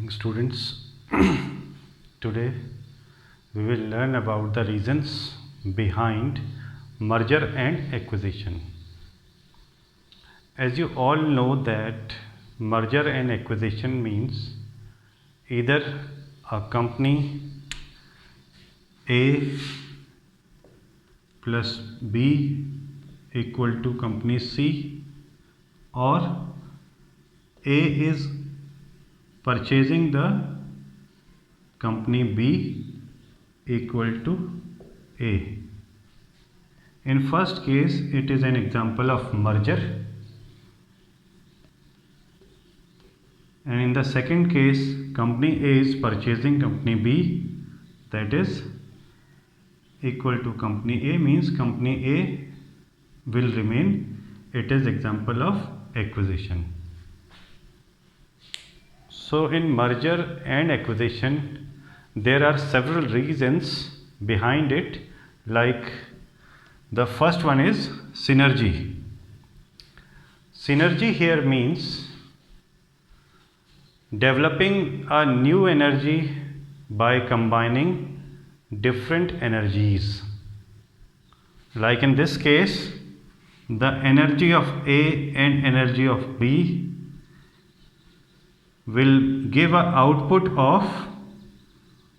morning, students. Today we will learn about the reasons behind merger and acquisition. As you all know that merger and acquisition means either a company A plus B equal to company C, or A is purchasing the company B equal to A. In first case, it is an example of merger, and in the second case, company A is purchasing company B, that is equal to company A, means company A will remain. It is example of acquisition. So in merger and acquisition, there are several reasons behind it, like the first one is synergy. Synergy here means developing a new energy by combining different energies. Like in this case, the energy of A and energy of B will give an output of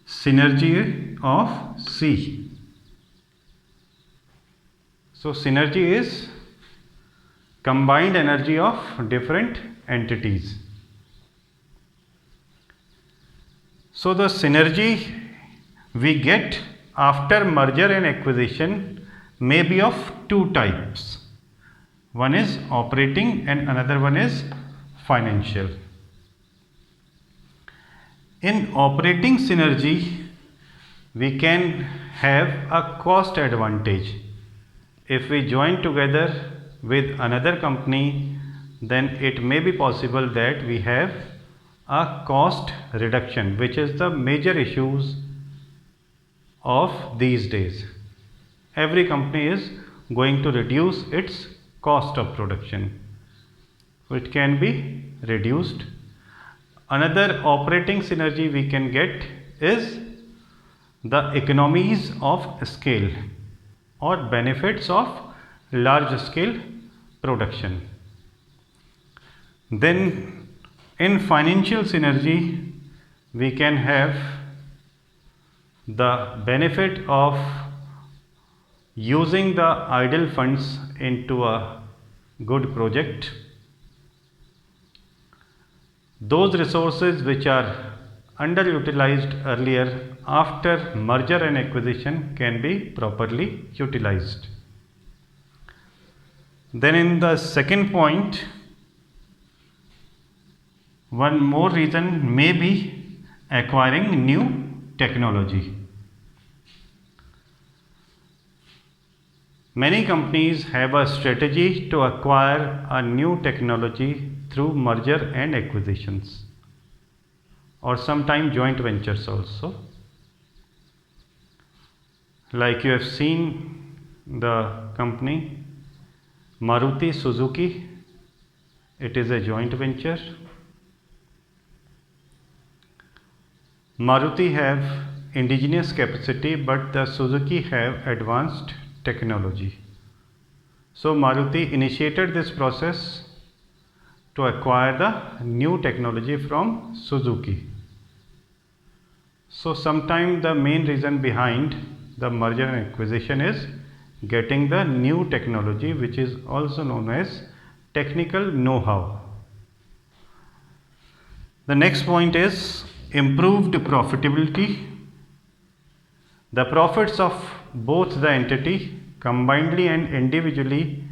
synergy of C. So synergy is combined energy of different entities. So the synergy we get after merger and acquisition may be of two types. One is operating and another one is financial. In operating synergy, we can have a cost advantage. If we join together with another company, then it may be possible that we have a cost reduction, which is the major issues of these days. Every company is going to reduce its cost of production, so it can be reduced. Another operating synergy we can get is the economies of scale or benefits of large scale production. Then in financial synergy, we can have the benefit of using the idle funds into a good project. Those resources which are underutilized earlier, after merger and acquisition, can be properly utilized. Then in the second point, one more reason may be acquiring new technology. Many companies have a strategy to acquire a new technology through merger and acquisitions, or sometimes joint ventures also. Like you have seen the company Maruti Suzuki, it is a joint venture. Maruti have indigenous capacity, but the Suzuki have advanced technology. So Maruti initiated this process to acquire the new technology from Suzuki. So sometimes the main reason behind the merger and acquisition is getting the new technology, which is also known as technical know-how. The next point is improved profitability. The profits of both the entity combinedly and individually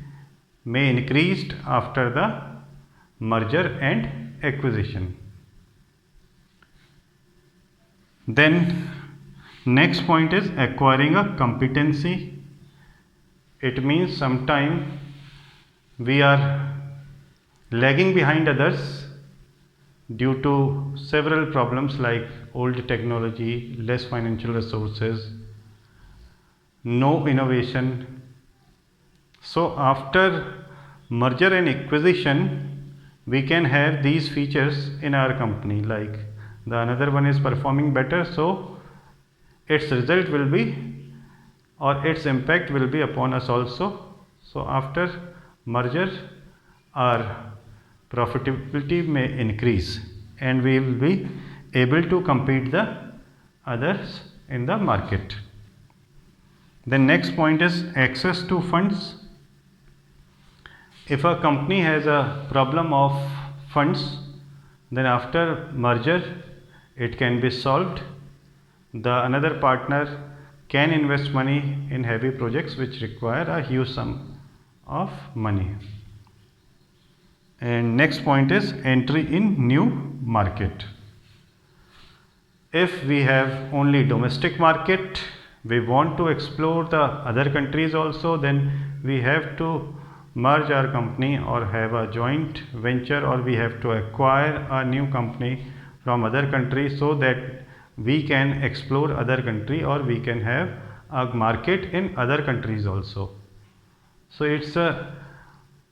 may increased after the merger and acquisition. Then next point is acquiring a competency. It means sometime we are lagging behind others due to several problems like old technology, less financial resources, no innovation. So after merger and acquisition, we can have these features in our company, like the another one is performing better, so its result will be, or its impact will be upon us also. So after merger, our profitability may increase and we will be able to compete the others in the market. The next point is access to funds. If a company has a problem of funds, then after merger it can be solved. The another partner can invest money in heavy projects which require a huge sum of money. And next point is entry in new market. If we have only domestic market, we want to explore the other countries also, then we have to merge our company or have a joint venture, or we have to acquire a new company from other countries so that we can explore other country, or we can have a market in other countries also. So it's a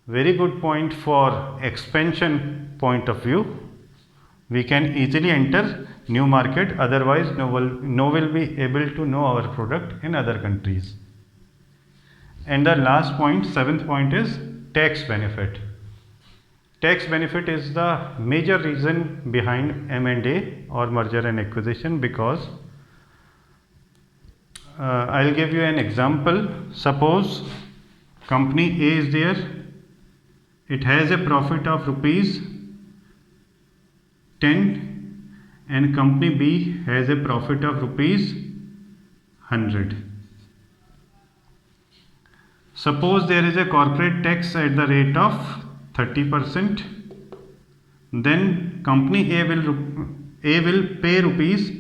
very good point for expansion point of view. We can easily enter new market, otherwise no will be able to know our product in other countries. And the last point, seventh point, is tax benefit. Tax benefit is the major reason behind M&A or merger and acquisition, because I'll give you an example. Suppose company A is there, it has a profit of rupees 10 and company B has a profit of rupees 100. Suppose there is a corporate tax at the rate of 30%, then company A will pay rupees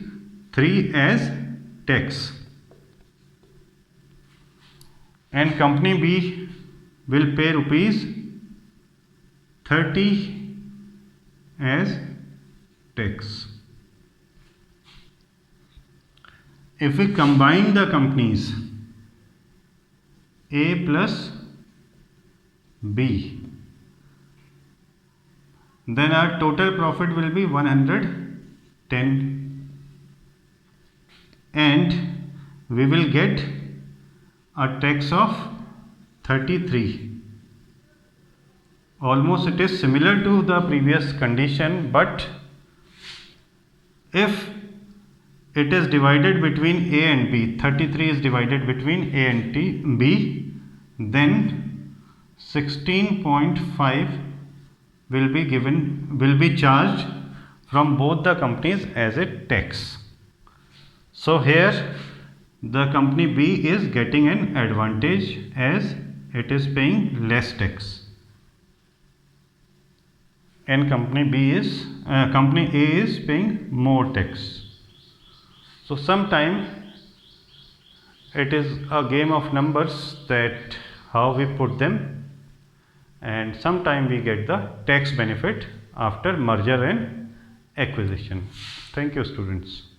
3 as tax and company B will pay rupees 30 as tax. If we combine the companies A plus B, then our total profit will be 110 and we will get a tax of 33. Almost it is similar to the previous condition, but if it is divided between A and B, 33 is divided between A and B, then 16.5 will be charged from both the companies as a tax. So here the company B is getting an advantage as it is paying less tax, and company A is paying more tax. So sometime it is a game of numbers that how we put them, and sometime we get the tax benefit after merger and acquisition. Thank you, students.